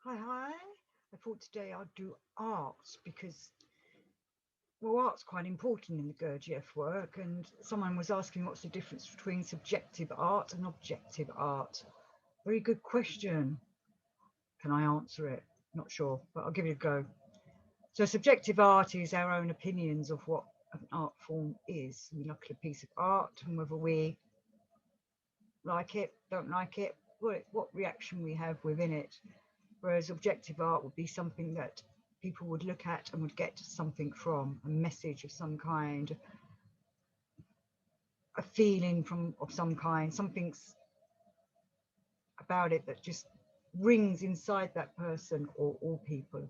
Hi. I thought today I'd do art because, well, art's quite important in the Gurdjieff work, and someone was asking what's the difference between subjective art and objective art. Very good question. Can I answer it? Not sure, but I'll give it a go. So, subjective art is our own opinions of what an art form is. We look at a piece of art and whether we like it, don't like it, what reaction we have within it. Whereas objective art would be something that people would look at and would get something from, a message of some kind, a feeling from of some kind, something's about it that just rings inside that person or all people.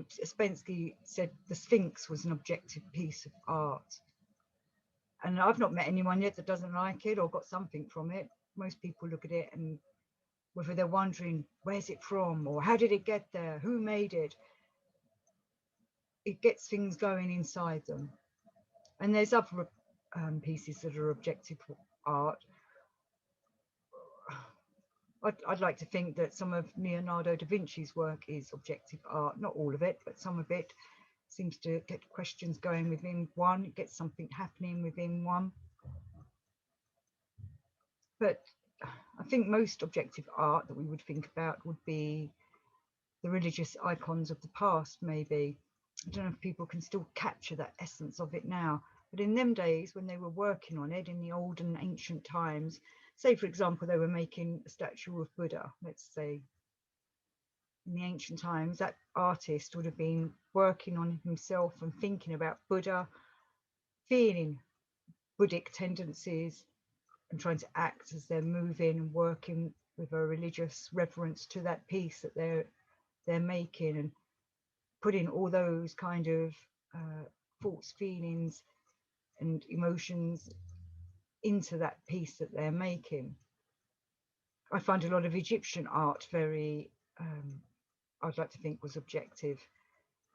Spensky said the Sphinx was an objective piece of art. And I've not met anyone yet that doesn't like it or got something from it. Most people look at it and whether they're wondering where's it from or how did it get there, who made it gets things going inside them. And there's other pieces that are objective art. I'd like to think that some of Leonardo da Vinci's work is objective art, not all of it, but some of it seems to get questions going within one, it gets something happening within one. But I think most objective art that we would think about would be the religious icons of the past, maybe. I don't know if people can still capture that essence of it now. But in them days, when they were working on it in the old and ancient times, say, for example, they were making a statue of Buddha, let's say, in the ancient times, that artist would have been working on himself and thinking about Buddha, feeling Buddhic tendencies, and trying to act as they're moving and working with a religious reverence to that piece that they're making, and putting all those kind of thoughts, feelings, and emotions into that piece that they're making. I find a lot of Egyptian art very, I'd like to think, was objective.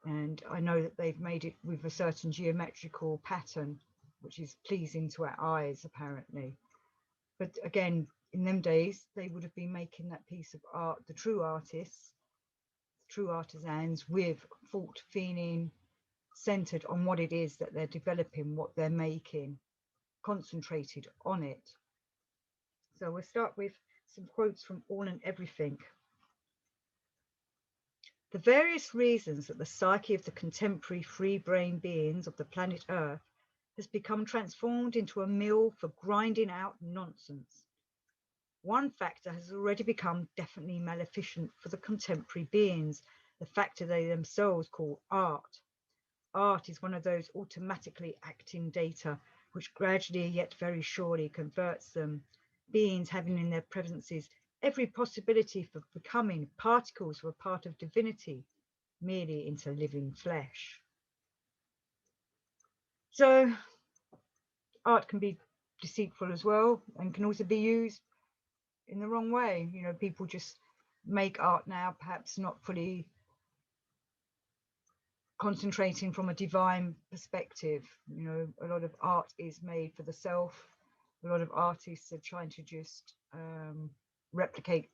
And I know that they've made it with a certain geometrical pattern, which is pleasing to our eyes, apparently. But again, in them days, they would have been making that piece of art, the true artists, the true artisans, with thought, feeling, centered on what it is that they're developing, what they're making, concentrated on it. So we'll start with some quotes from All and Everything. The various reasons that the psyche of the contemporary free brain beings of the planet Earth has become transformed into a mill for grinding out nonsense. One factor has already become definitely maleficent for the contemporary beings, the factor they themselves call art. Art is one of those automatically acting data which gradually yet very surely converts them, beings having in their presences every possibility for becoming particles of a part of divinity, merely into living flesh. So art can be deceitful as well and can also be used in the wrong way. People just make art now, perhaps not fully concentrating from a divine perspective. A lot of art is made for the self. A lot of artists are trying to just replicate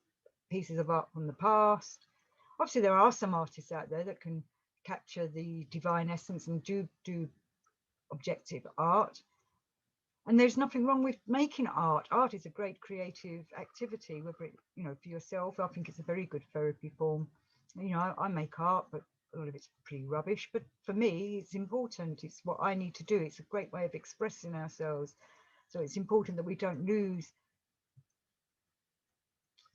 pieces of art from the past. Obviously, there are some artists out there that can capture the divine essence and do objective art. And there's nothing wrong with making art. Art is a great creative activity, whether it, for yourself, I think it's a very good therapy form. I make art, but a lot of it's pretty rubbish. But for me, it's important. It's what I need to do. It's a great way of expressing ourselves. So it's important that we don't lose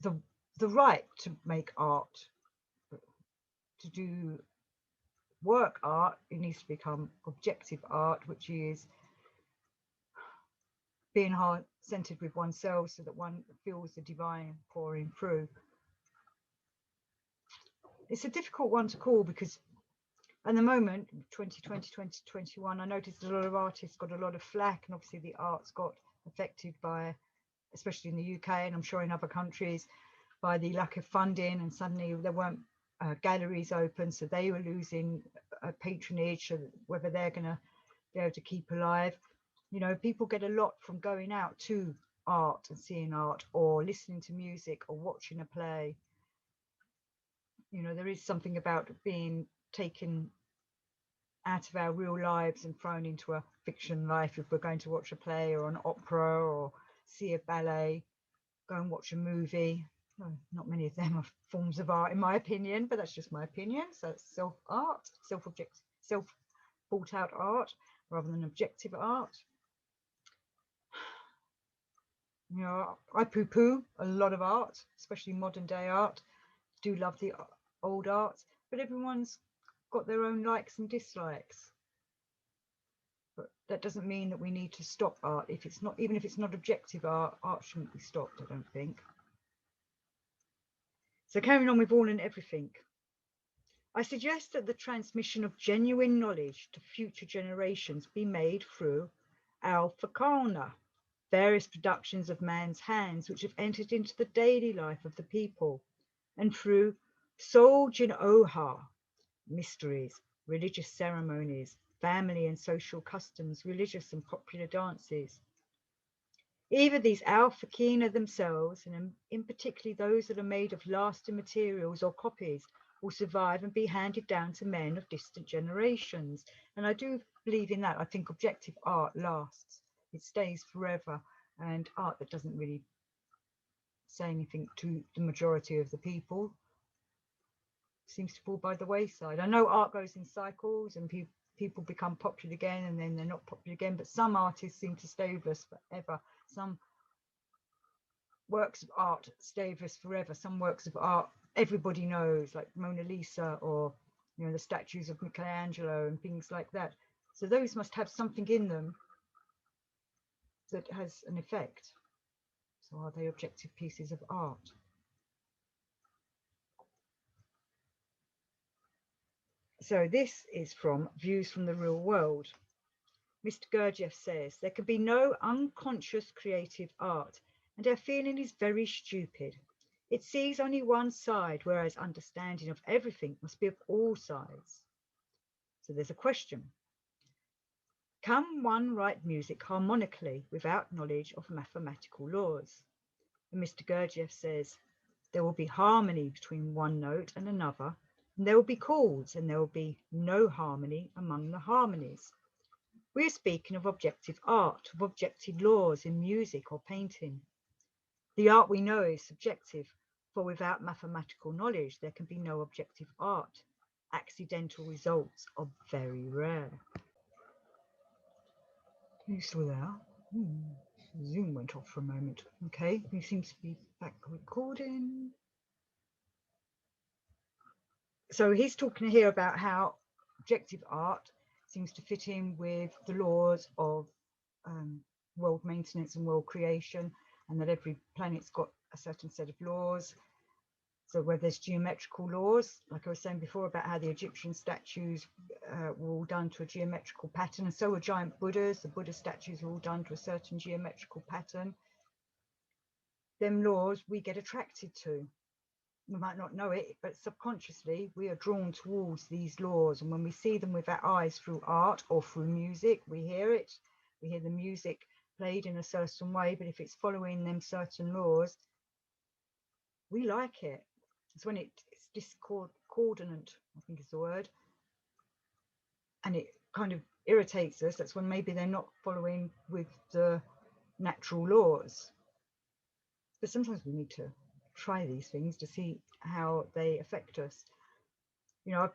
the the right to make art, to do work art. It needs to become objective art, which is being heart centered with oneself so that one feels the divine pouring through. It's a difficult one to call because at the moment, 2020, 2021, I noticed a lot of artists got a lot of flack, and obviously the arts got affected by, especially in the UK and I'm sure in other countries, by the lack of funding, and suddenly there weren't galleries open, so they were losing patronage, so whether they're going to be able to keep alive. People get a lot from going out to art and seeing art or listening to music or watching a play. You know, there is something about being taken out of our real lives and thrown into a fiction life. If we're going to watch a play or an opera or see a ballet, go and watch a movie. Well, not many of them are forms of art, in my opinion, but that's just my opinion. So it's self art, self thought out art rather than objective art. You know, I poo-poo a lot of art, especially modern day art. Do love the old art, but everyone's got their own likes and dislikes. But that doesn't mean that we need to stop art. If it's not, even if it's not objective art, art shouldn't be stopped, I don't think. So carrying on with all and everything, I suggest that the transmission of genuine knowledge to future generations be made through al-Fakana, various productions of man's hands which have entered into the daily life of the people, and through Soljin Oha, mysteries, religious ceremonies, family and social customs, religious and popular dances. Either these al-Fakina themselves, and in particular those that are made of lasting materials or copies, will survive and be handed down to men of distant generations. And I do believe in that. I think objective art lasts. It stays forever. And art that doesn't really say anything to the majority of the people seems to fall by the wayside. I know art goes in cycles and people become popular again and then they're not popular again, but some artists seem to stay with us forever. Some works of art stay with us forever. Some works of art everybody knows, like Mona Lisa, or you know, the statues of Michelangelo and things like that. So those must have something in them that has an effect. So are they objective pieces of art? So this is from Views from the Real World. Mr. Gurdjieff says there can be no unconscious creative art, and our feeling is very stupid. It sees only one side, whereas understanding of everything must be of all sides. So there's a question. Can one write music harmonically without knowledge of mathematical laws? And Mr. Gurdjieff says there will be harmony between one note and another, and there will be chords, and there will be no harmony among the harmonies. We are speaking of objective art, of objective laws in music or painting. The art we know is subjective, for without mathematical knowledge there can be no objective art. Accidental results are very rare. Are you still there? Zoom went off for a moment. Okay, we seem to be back recording. So he's talking here about how objective art seems to fit in with the laws of world maintenance and world creation, and that every planet's got a certain set of laws. So where there's geometrical laws, like I was saying before about how the Egyptian statues were all done to a geometrical pattern, and so were giant Buddhas. The Buddha statues were all done to a certain geometrical pattern. Them laws we get attracted to. We might not know it, but subconsciously we are drawn towards these laws, and when we see them with our eyes through art or through music, we hear the music played in a certain way, but if it's following them certain laws, we like it. It's when it's discordant, I think is the word, and it kind of irritates us. That's when maybe they're not following with the natural laws. But sometimes we need to try these things to see how they affect us. You know,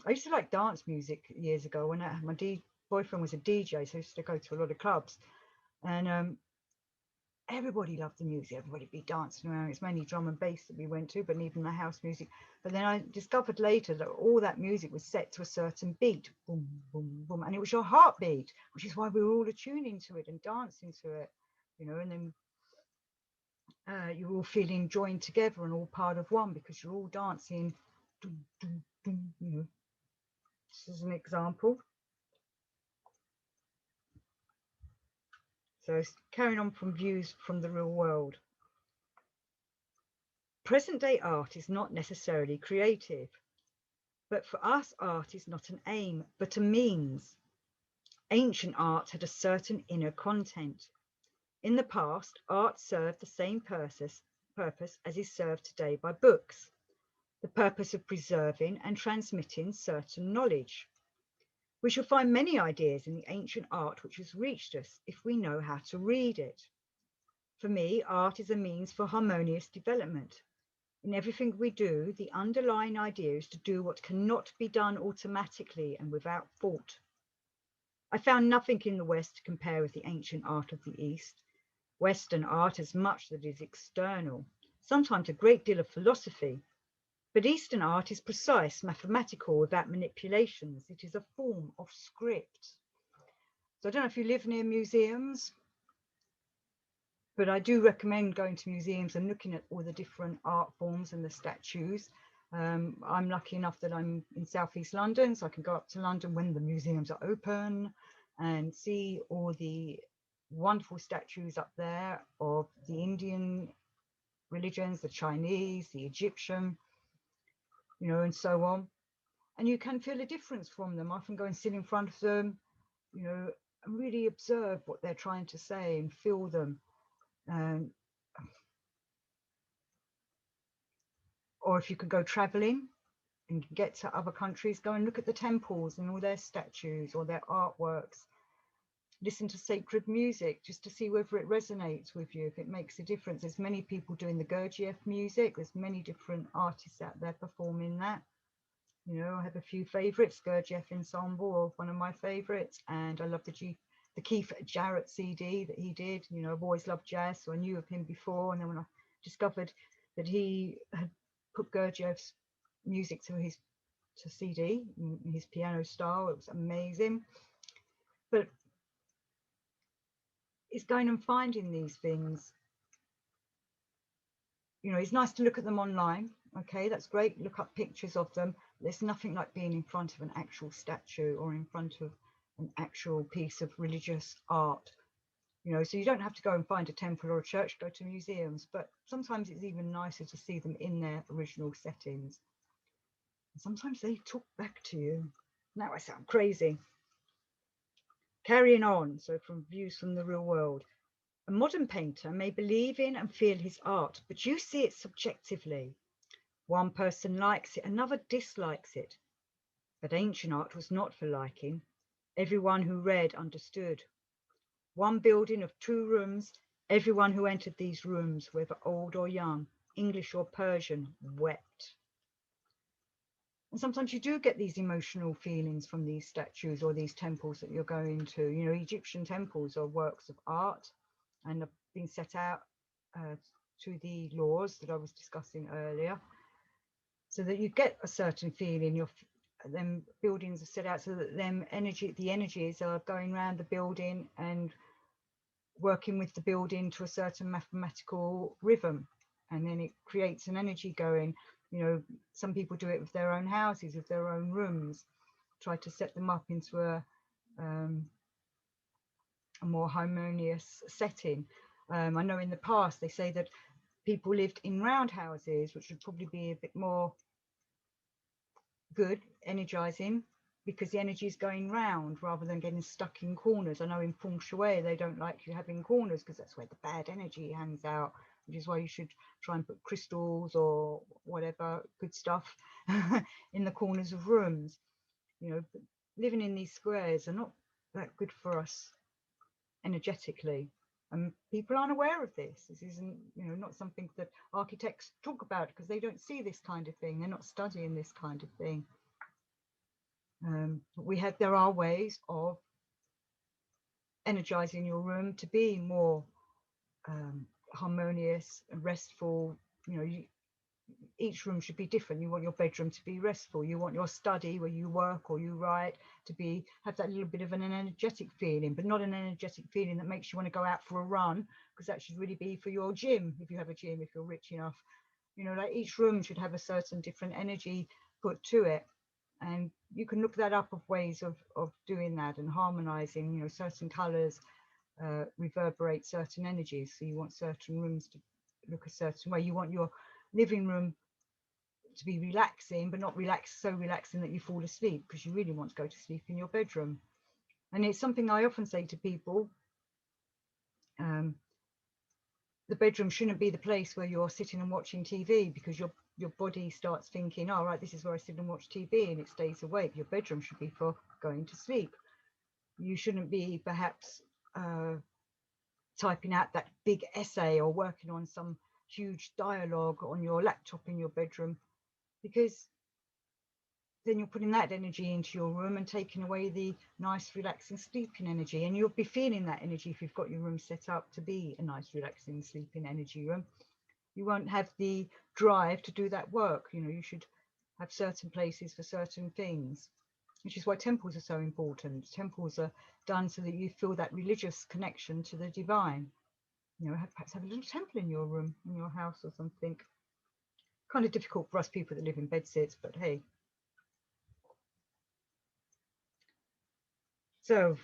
I used to like dance music years ago when my boyfriend was a DJ, so I used to go to a lot of clubs, and everybody loved the music. Everybody be dancing around. It's mainly drum and bass that we went to, but even the house music. But then I discovered later that all that music was set to a certain beat, boom, boom, boom, and it was your heartbeat, which is why we were all attuning to it and dancing to it, you know. And then you're all feeling joined together and all part of one because you're all dancing. Dum, dum, dum, you know. This is an example. So carrying on from Views from the Real World. Present-day art is not necessarily creative, but for us art is not an aim, but a means. Ancient art had a certain inner content. In the past, art served the same purpose as is served today by books. the purpose of preserving and transmitting certain knowledge. We shall find many ideas in the ancient art which has reached us if we know how to read it. For me, art is a means for harmonious development. In everything we do, the underlying idea is to do what cannot be done automatically and without thought. I found nothing in the West to compare with the ancient art of the East. Western art has much that is external, sometimes a great deal of philosophy, but Eastern art is precise, mathematical, without manipulations. It is a form of script. So I don't know if you live near museums, but I do recommend going to museums and looking at all the different art forms and the statues. I'm lucky enough that I'm in Southeast London, so I can go up to London when the museums are open and see all the wonderful statues up there of the Indian religions, the Chinese, the Egyptian, and so on. And you can feel a difference from them. I often go and sit in front of them, and really observe what they're trying to say and feel them. Or if you could go traveling and get to other countries, go and look at the temples and all their statues or their artworks. Listen to sacred music just to see whether it resonates with you, if it makes a difference. There's many people doing the Gurdjieff music. There's many different artists out there performing that. I have a few favorites. Gurdjieff Ensemble, one of my favorites, and I love the Keith Jarrett CD that he did. I've always loved jazz, so I knew of him before, and then when I discovered that he had put Gurdjieff's music to CD, his piano style, it was amazing. But it's going and finding these things. It's nice to look at them online. Okay, that's great. Look up pictures of them. There's nothing like being in front of an actual statue or in front of an actual piece of religious art. So you don't have to go and find a temple or a church, go to museums, but sometimes it's even nicer to see them in their original settings. And sometimes they talk back to you. Now I sound crazy. Carrying on, so from views from the real world. A modern painter may believe in and feel his art, but you see it subjectively. One person likes it, another dislikes it. But ancient art was not for liking. Everyone who read understood. One building of 2 rooms, everyone who entered these rooms, whether old or young, English or Persian, wept. And sometimes you do get these emotional feelings from these statues or these temples that you're going to. Egyptian temples are works of art and have been set out to the laws that I was discussing earlier, so that you get a certain feeling. Them buildings are set out so that the energies are going around the building and working with the building to a certain mathematical rhythm, and then it creates an energy going. Some people do it with their own houses, with their own rooms, try to set them up into a more harmonious setting. I know in the past they say that people lived in round houses, which would probably be a bit more good, energizing, because the energy is going round rather than getting stuck in corners. I know in feng shui they don't like you having corners because that's where the bad energy hangs out, which is why you should try and put crystals or whatever good stuff in the corners of rooms. But living in these squares are not that good for us energetically, and people aren't aware of this. This isn't, not something that architects talk about because they don't see this kind of thing. They're not studying this kind of thing. There are ways of energizing your room to be more harmonious and restful. Each room should be different. You want your bedroom to be restful. You want your study where you work or you write to have that little bit of an energetic feeling, but not an energetic feeling that makes you want to go out for a run, because that should really be for your gym, if you have a gym, if you're rich enough. Like each room should have a certain different energy put to it. And you can look that up of ways of doing that and harmonizing. Certain colors reverberate certain energies. So you want certain rooms to look a certain way. You want your living room to be relaxing, but not so relaxing that you fall asleep, because you really want to go to sleep in your bedroom. And it's something I often say to people. The bedroom shouldn't be the place where you're sitting and watching TV, because your body starts thinking, all right, this is where I sit and watch TV, and it stays awake. Your bedroom should be for going to sleep. You shouldn't be perhaps typing out that big essay or working on some huge dialogue on your laptop in your bedroom, because then you're putting that energy into your room and taking away the nice relaxing sleeping energy, and you'll be feeling that energy if you've got your room set up to be a nice relaxing sleeping energy room. You won't have the drive to do that work. You know, you should have certain places for certain things, which is why temples are so important. Temples are done so that you feel that religious connection to the divine. You know, perhaps have a little temple in your room, in your house or something. Kind of difficult for us people that live in bedsits, but hey. So,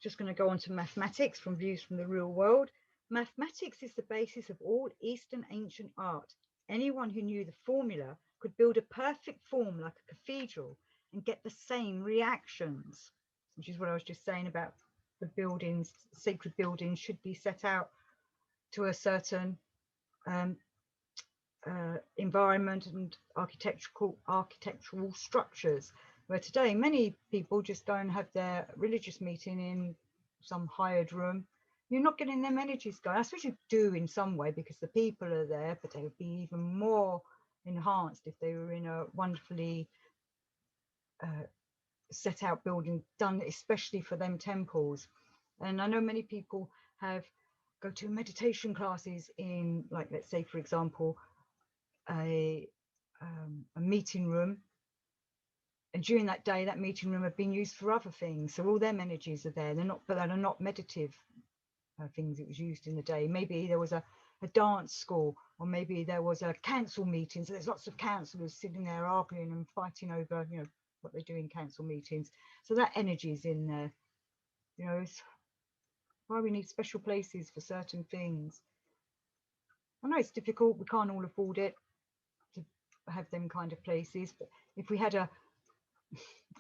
just going to go on to mathematics from views from the real world. Mathematics is the basis of all Eastern ancient art. Anyone who knew the formula could build a perfect form like a cathedral and get the same reactions, which is what I was just saying about the buildings. Sacred buildings should be set out to a certain environment and architectural structures, where today many people just go and have their religious meeting in some hired room. You're not getting them energies going. I suppose you do in some way because the people are there, but they would be even more enhanced if they were in a wonderfully set out building done especially for them temples. And I know many people have go to meditation classes in, like, let's say for example, a meeting room, and during that day that meeting room had been used for other things, so all them energies are there. They're not, but they're not meditative things it was used in the day. Maybe there was a dance school, or maybe there was a council meeting, so there's lots of councillors sitting there arguing and fighting over, you know, what they do in council meetings. So that energy is in there. You know, it's why we need special places for certain things. I know it's difficult, we can't all afford it to have them kind of places, but if we had a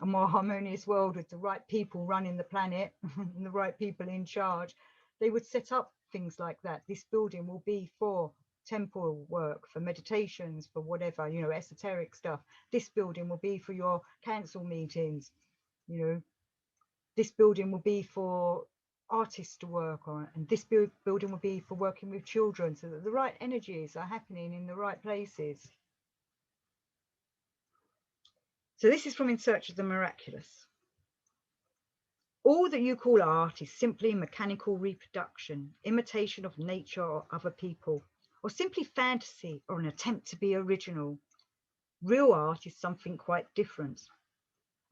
more harmonious world with the right people running the planet and the right people in charge, they would set up things like that. This building will be for temple work, for meditations, for whatever, you know, esoteric stuff. This building will be for your council meetings. You know, this building will be for artists to work on, and this building will be for working with children, so that the right energies are happening in the right places. So this is from In Search of the Miraculous. All that you call art is simply mechanical reproduction, imitation of nature or other people, or simply fantasy or an attempt to be original. Real art is something quite different.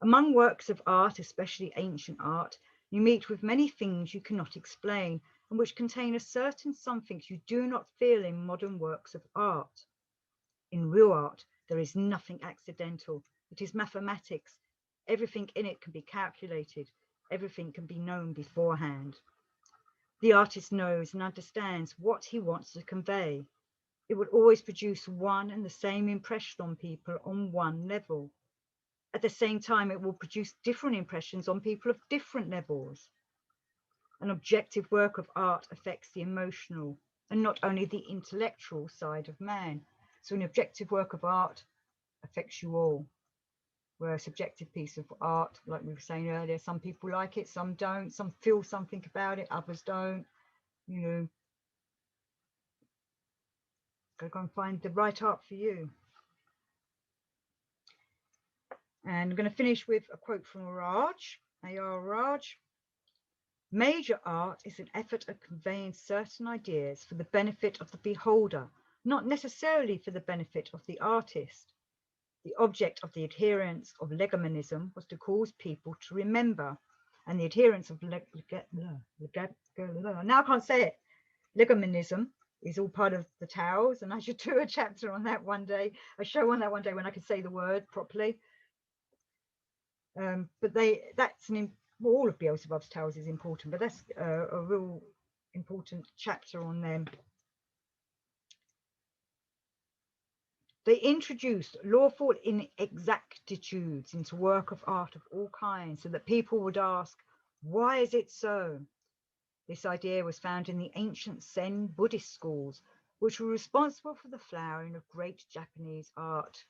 Among works of art, especially ancient art, you meet with many things you cannot explain, and which contain a certain something you do not feel in modern works of art. In real art, there is nothing accidental. It is mathematics. Everything in it can be calculated. Everything can be known beforehand. The artist knows and understands what he wants to convey. It will always produce one and the same impression on people on one level. At the same time, it will produce different impressions on people of different levels. An objective work of art affects the emotional and not only the intellectual side of man. So an objective work of art affects you all. Where a subjective piece of art, like we were saying earlier, some people like it, some don't, some feel something about it, others don't. You know, gotta go and find the right art for you. And I'm going to finish with a quote from Raj, A.R. Raj. Major art is an effort at conveying certain ideas for the benefit of the beholder, not necessarily for the benefit of the artist. The object of the adherents of legomanism was to cause people to remember, and the adherents of now I can't say it. Legomanism is all part of the Tao's, and I should do a chapter on that one day, a show on that one day when I can say the word properly. But that's all of Beelzebub's Tao's is important, but that's a real important chapter on them. They introduced lawful inexactitudes into work of art of all kinds, so that people would ask, why is it so? This idea was found in the ancient Zen Buddhist schools, which were responsible for the flowering of great Japanese art.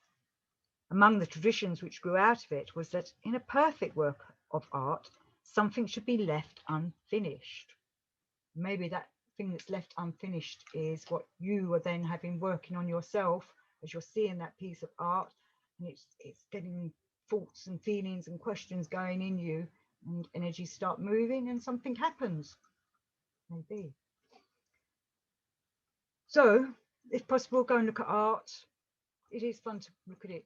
Among the traditions which grew out of it was that in a perfect work of art, something should be left unfinished. Maybe that thing that's left unfinished is what you are then having working on yourself as you're seeing that piece of art, and it's getting thoughts and feelings and questions going in you, and energies start moving and something happens. Maybe. So, if possible, go and look at art. It is fun to look at it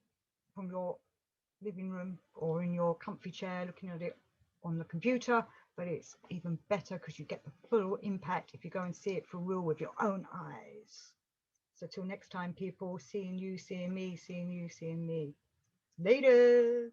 from your living room or in your comfy chair looking at it on the computer, but it's even better because you get the full impact if you go and see it for real with your own eyes. So till next time, people, seeing you, seeing me, seeing you, seeing me. Laters.